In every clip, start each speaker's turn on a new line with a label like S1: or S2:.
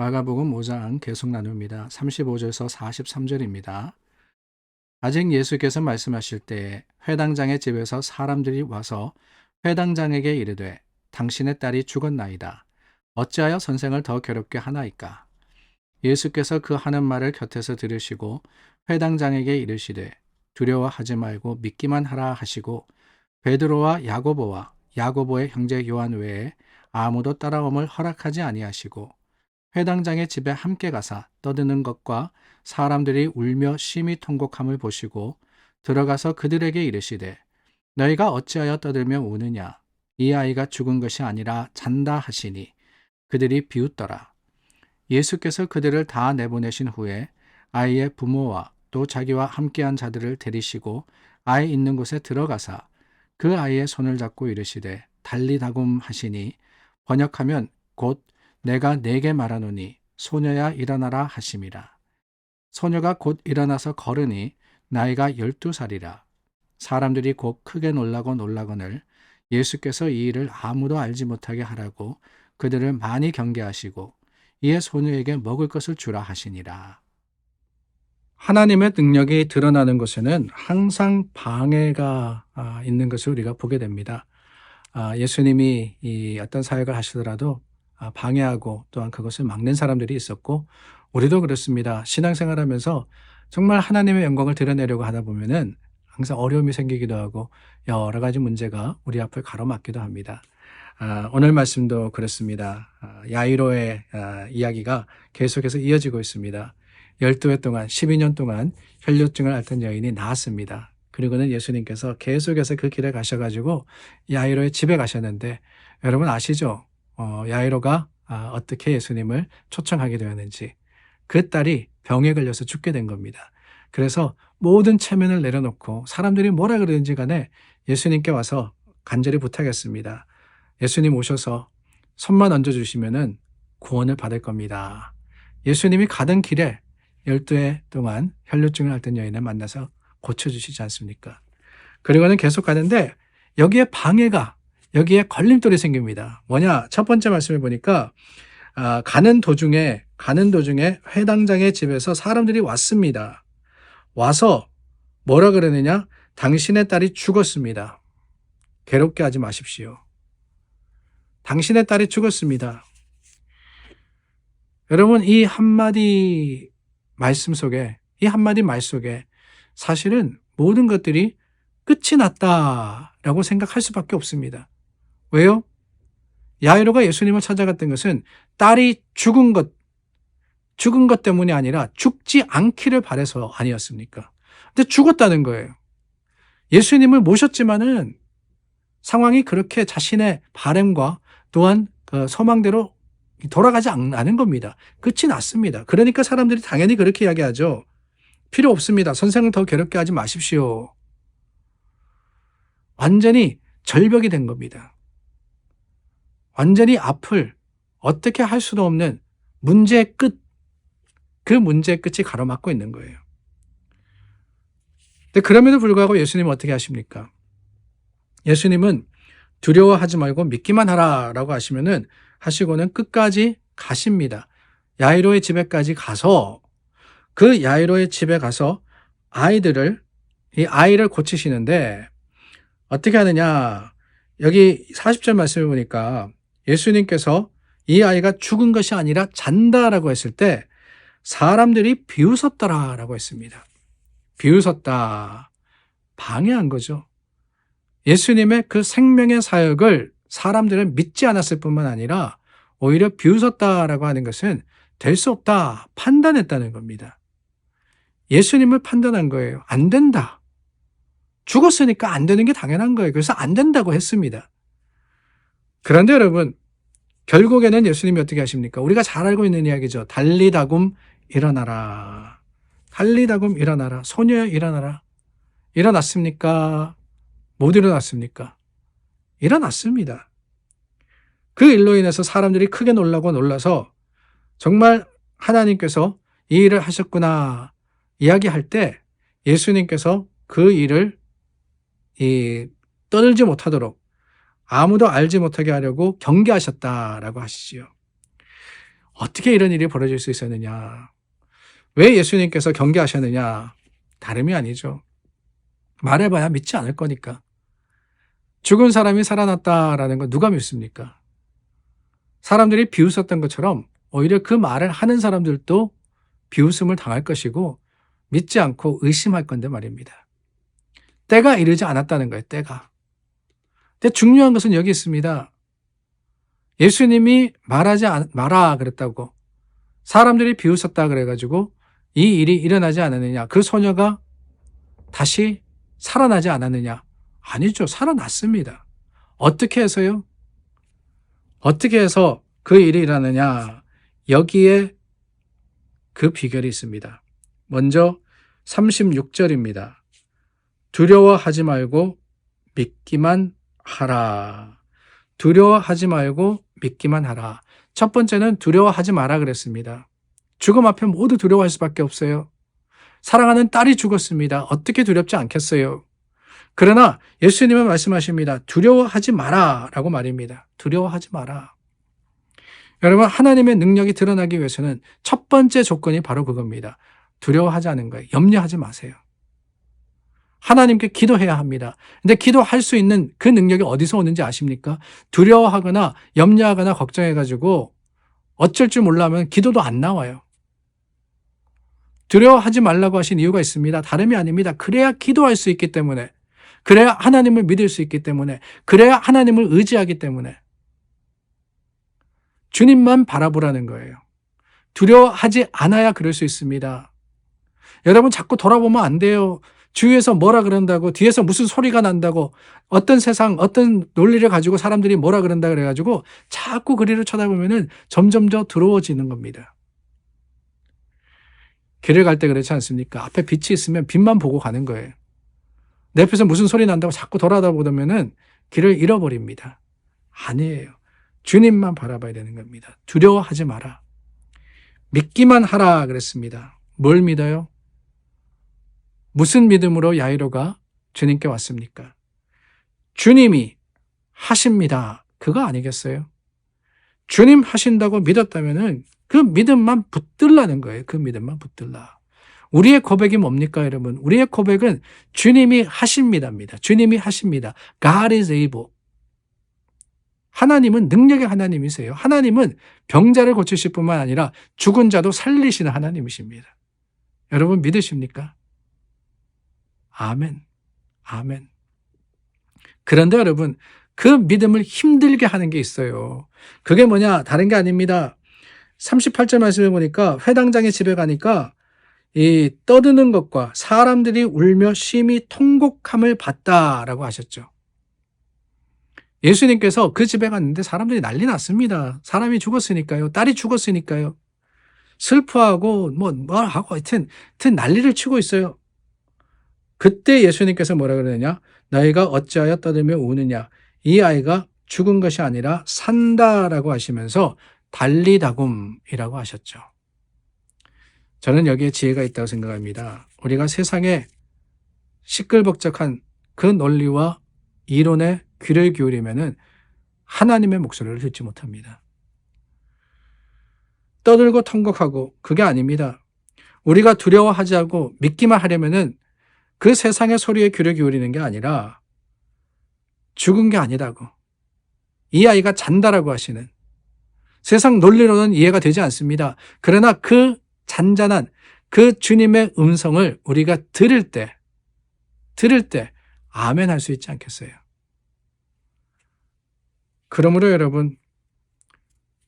S1: 마가복음 5장 계속 나눕니다. 35절에서 43절입니다. 아직 예수께서 말씀하실 때에 회당장의 집에서 사람들이 와서 회당장에게 이르되 당신의 딸이 죽었나이다. 어찌하여 선생을 더 괴롭게 하나이까? 예수께서 그 하는 말을 곁에서 들으시고 회당장에게 이르시되 두려워하지 말고 믿기만 하라 하시고 베드로와 야고보와 야고보의 형제 요한 외에 아무도 따라옴을 허락하지 아니하시고 회당장의 집에 함께 가사 떠드는 것과 사람들이 울며 심히 통곡함을 보시고 들어가서 그들에게 이르시되 너희가 어찌하여 떠들며 우느냐? 이 아이가 죽은 것이 아니라 잔다 하시니 그들이 비웃더라. 예수께서 그들을 다 내보내신 후에 아이의 부모와 또 자기와 함께한 자들을 데리시고 아이 있는 곳에 들어가사 그 아이의 손을 잡고 이르시되 달리다굼 하시니 번역하면 곧 내가 네게 말하노니 소녀야 일어나라 하심이라. 소녀가 곧 일어나서 걸으니 나이가 12살이라. 사람들이 곧 크게 놀라거늘 예수께서 이 일을 아무도 알지 못하게 하라고 그들을 많이 경계하시고 이에 소녀에게 먹을 것을 주라 하시니라. 하나님의 능력이 드러나는 곳에는 항상 방해가 있는 것을 우리가 보게 됩니다. 예수님이 이 어떤 사역을 하시더라도 방해하고 또한 그것을 막는 사람들이 있었고 우리도 그렇습니다. 신앙생활하면서 정말 하나님의 영광을 드러내려고 하다 보면은 항상 어려움이 생기기도 하고 여러 가지 문제가 우리 앞을 가로막기도 합니다. 오늘 말씀도 그렇습니다. 야이로의 이야기가 계속해서 이어지고 있습니다. 12회 동안 12년 동안 혈류증을 앓던 여인이 나았습니다. 그리고는 예수님께서 계속해서 그 길에 가셔가지고 야이로의 집에 가셨는데 여러분 아시죠? 야이로가 어떻게 예수님을 초청하게 되었는지 그 딸이 병에 걸려서 죽게 된 겁니다. 그래서 모든 체면을 내려놓고 사람들이 뭐라 그러든지 간에 예수님께 와서 간절히 부탁했습니다. 예수님 오셔서 손만 얹어주시면은 구원을 받을 겁니다. 예수님이 가던 길에 12해 동안 혈류증을 앓던 여인을 만나서 고쳐주시지 않습니까? 그리고는 계속 가는데 여기에 방해가, 여기에 걸림돌이 생깁니다. 뭐냐? 첫 번째 말씀을 보니까 가는 도중에 회당장의 집에서 사람들이 왔습니다. 와서 뭐라 그러느냐? 당신의 딸이 죽었습니다. 괴롭게 하지 마십시오. 당신의 딸이 죽었습니다. 여러분 이 한마디 말씀 속에, 이 한마디 말 속에 사실은 모든 것들이 끝이 났다라고 생각할 수밖에 없습니다. 왜요? 야이로가 예수님을 찾아갔던 것은 딸이 죽은 것 때문이 아니라 죽지 않기를 바라서 아니었습니까? 근데 죽었다는 거예요. 예수님을 모셨지만은 상황이 그렇게 자신의 바람과 또한 그 소망대로 돌아가지 않은 겁니다. 끝이 났습니다. 그러니까 사람들이 당연히 그렇게 이야기하죠. 필요 없습니다. 선생을 더 괴롭게 하지 마십시오. 완전히 절벽이 된 겁니다. 완전히 앞을 어떻게 할 수도 없는 문제의 끝, 그 문제의 끝이 가로막고 있는 거예요. 근데 그럼에도 불구하고 예수님은 어떻게 하십니까? 예수님은 두려워하지 말고 믿기만 하라라고 하시고는 끝까지 가십니다. 야이로의 집에까지 가서 그 야이로의 집에 가서 이 아이를 고치시는데 어떻게 하느냐? 여기 40절 말씀을 보니까 예수님께서 이 아이가 죽은 것이 아니라 잔다라고 했을 때 사람들이 비웃었더라라고 했습니다. 비웃었다. 방해한 거죠. 예수님의 그 생명의 사역을 사람들은 믿지 않았을 뿐만 아니라 오히려 비웃었다라고 하는 것은 될 수 없다 판단했다는 겁니다. 예수님을 판단한 거예요. 안 된다. 죽었으니까 안 되는 게 당연한 거예요. 그래서 안 된다고 했습니다. 그런데 여러분 결국에는 예수님이 어떻게 하십니까? 우리가 잘 알고 있는 이야기죠. 달리다굼 일어나라. 달리다굼 일어나라. 소녀야 일어나라. 일어났습니까? 못 일어났습니까? 일어났습니다. 그 일로 인해서 사람들이 크게 놀라서 정말 하나님께서 이 일을 하셨구나 이야기할 때 예수님께서 그 일을 떠들지 못하도록 아무도 알지 못하게 하려고 경계하셨다라고 하시지요. 어떻게 이런 일이 벌어질 수 있었느냐? 왜 예수님께서 경계하셨느냐? 다름이 아니죠. 말해봐야 믿지 않을 거니까. 죽은 사람이 살아났다라는 거 누가 믿습니까? 사람들이 비웃었던 것처럼 오히려 그 말을 하는 사람들도 비웃음을 당할 것이고 믿지 않고 의심할 건데 말입니다. 때가 이르지 않았다는 거예요. 때가. 근데 중요한 것은 여기 있습니다. 예수님이 말하지 마라 그랬다고 사람들이 비웃었다 그래가지고 이 일이 일어나지 않았느냐? 그 소녀가 다시 살아나지 않았느냐? 아니죠. 살아났습니다. 어떻게 해서요? 어떻게 해서 그 일이 일어나느냐? 여기에 그 비결이 있습니다. 먼저 36절입니다. 두려워하지 말고 믿기만 하라. 두려워하지 말고 믿기만 하라. 첫 번째는 두려워하지 마라 그랬습니다. 죽음 앞에 모두 두려워할 수밖에 없어요. 사랑하는 딸이 죽었습니다. 어떻게 두렵지 않겠어요? 그러나 예수님은 말씀하십니다. 두려워하지 마라 라고 말입니다. 두려워하지 마라. 여러분, 하나님의 능력이 드러나기 위해서는 첫 번째 조건이 바로 그겁니다. 두려워하지 않은 거예요. 염려하지 마세요. 하나님께 기도해야 합니다. 근데 기도할 수 있는 그 능력이 어디서 오는지 아십니까? 두려워하거나 염려하거나 걱정해가지고 어쩔 줄 몰라면 기도도 안 나와요. 두려워하지 말라고 하신 이유가 있습니다. 다름이 아닙니다. 그래야 기도할 수 있기 때문에, 그래야 하나님을 믿을 수 있기 때문에, 그래야 하나님을 의지하기 때문에 주님만 바라보라는 거예요. 두려워하지 않아야 그럴 수 있습니다. 여러분 자꾸 돌아보면 안 돼요. 주위에서 뭐라 그런다고, 뒤에서 무슨 소리가 난다고, 어떤 세상, 어떤 논리를 가지고 사람들이 뭐라 그런다 그래가지고 자꾸 그리로 쳐다보면은 점점 더 두려워지는 겁니다. 길을 갈 때 그렇지 않습니까? 앞에 빛이 있으면 빛만 보고 가는 거예요. 내 앞에서 무슨 소리 난다고 자꾸 돌아다보면은 길을 잃어버립니다. 아니에요. 주님만 바라봐야 되는 겁니다. 두려워하지 마라. 믿기만 하라 그랬습니다. 뭘 믿어요? 무슨 믿음으로 야이로가 주님께 왔습니까? 주님이 하십니다. 그거 아니겠어요? 주님 하신다고 믿었다면은 그 믿음만 붙들라는 거예요. 그 믿음만 붙들라. 우리의 고백이 뭡니까, 여러분? 우리의 고백은 주님이 하십니다입니다. 주님이 하십니다. God is able. 하나님은 능력의 하나님이세요. 하나님은 병자를 고치실 뿐만 아니라 죽은 자도 살리시는 하나님이십니다. 여러분 믿으십니까? 아멘. 아멘. 그런데 여러분, 그 믿음을 힘들게 하는 게 있어요. 그게 뭐냐? 다른 게 아닙니다. 38절 말씀을 보니까 회당장의 집에 가니까 이 떠드는 것과 사람들이 울며 심히 통곡함을 봤다라고 하셨죠. 예수님께서 그 집에 갔는데 사람들이 난리 났습니다. 사람이 죽었으니까요. 딸이 죽었으니까요. 슬퍼하고 뭐 하고 하여튼 난리를 치고 있어요. 그때 예수님께서 뭐라 그러느냐? 너희가 어찌하여 떠들며 우느냐? 이 아이가 죽은 것이 아니라 산다라고 하시면서 달리다굼이라고 하셨죠. 저는 여기에 지혜가 있다고 생각합니다. 우리가 세상에 시끌벅적한 그 논리와 이론에 귀를 기울이면은 하나님의 목소리를 듣지 못합니다. 떠들고 통곡하고 그게 아닙니다. 우리가 두려워하지 않고 믿기만 하려면은 그 세상의 소리에 귀를 기울이는 게 아니라 죽은 게 아니라고. 이 아이가 잔다라고 하시는 세상 논리로는 이해가 되지 않습니다. 그러나 그 잔잔한 그 주님의 음성을 우리가 들을 때 아멘 할 수 있지 않겠어요? 그러므로 여러분,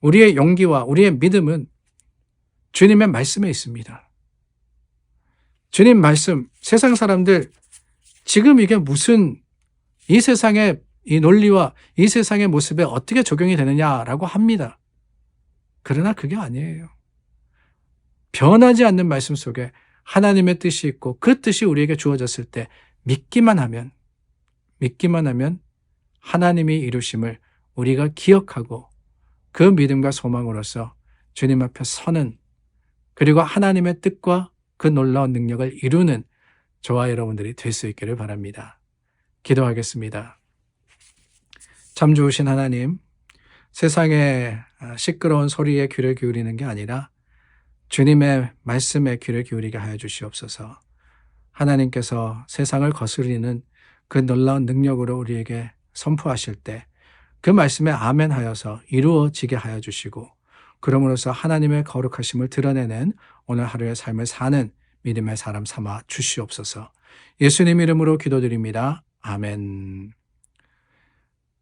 S1: 우리의 용기와 우리의 믿음은 주님의 말씀에 있습니다. 주님 말씀, 세상 사람들 지금 이게 무슨 이 세상의 이 논리와 이 세상의 모습에 어떻게 적용이 되느냐라고 합니다. 그러나 그게 아니에요. 변하지 않는 말씀 속에 하나님의 뜻이 있고 그 뜻이 우리에게 주어졌을 때 믿기만 하면 하나님이 이루심을 우리가 기억하고 그 믿음과 소망으로서 주님 앞에 서는, 그리고 하나님의 뜻과 그 놀라운 능력을 이루는 저와 여러분들이 될 수 있기를 바랍니다. 기도하겠습니다. 참 좋으신 하나님, 세상에 시끄러운 소리에 귀를 기울이는 게 아니라 주님의 말씀에 귀를 기울이게 하여 주시옵소서. 하나님께서 세상을 거스리는 그 놀라운 능력으로 우리에게 선포하실 때 그 말씀에 아멘하여서 이루어지게 하여 주시고 그러므로서 하나님의 거룩하심을 드러내는 오늘 하루의 삶을 사는 믿음의 사람 삼아 주시옵소서. 예수님 이름으로 기도드립니다. 아멘.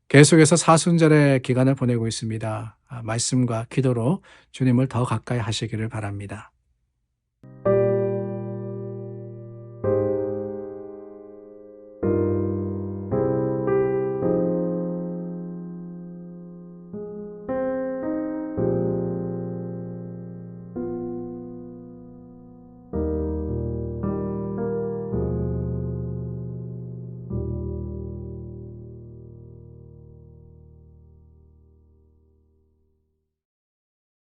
S1: 계속해서 사순절의 기간을 보내고 있습니다. 말씀과 기도로 주님을 더 가까이 하시기를 바랍니다.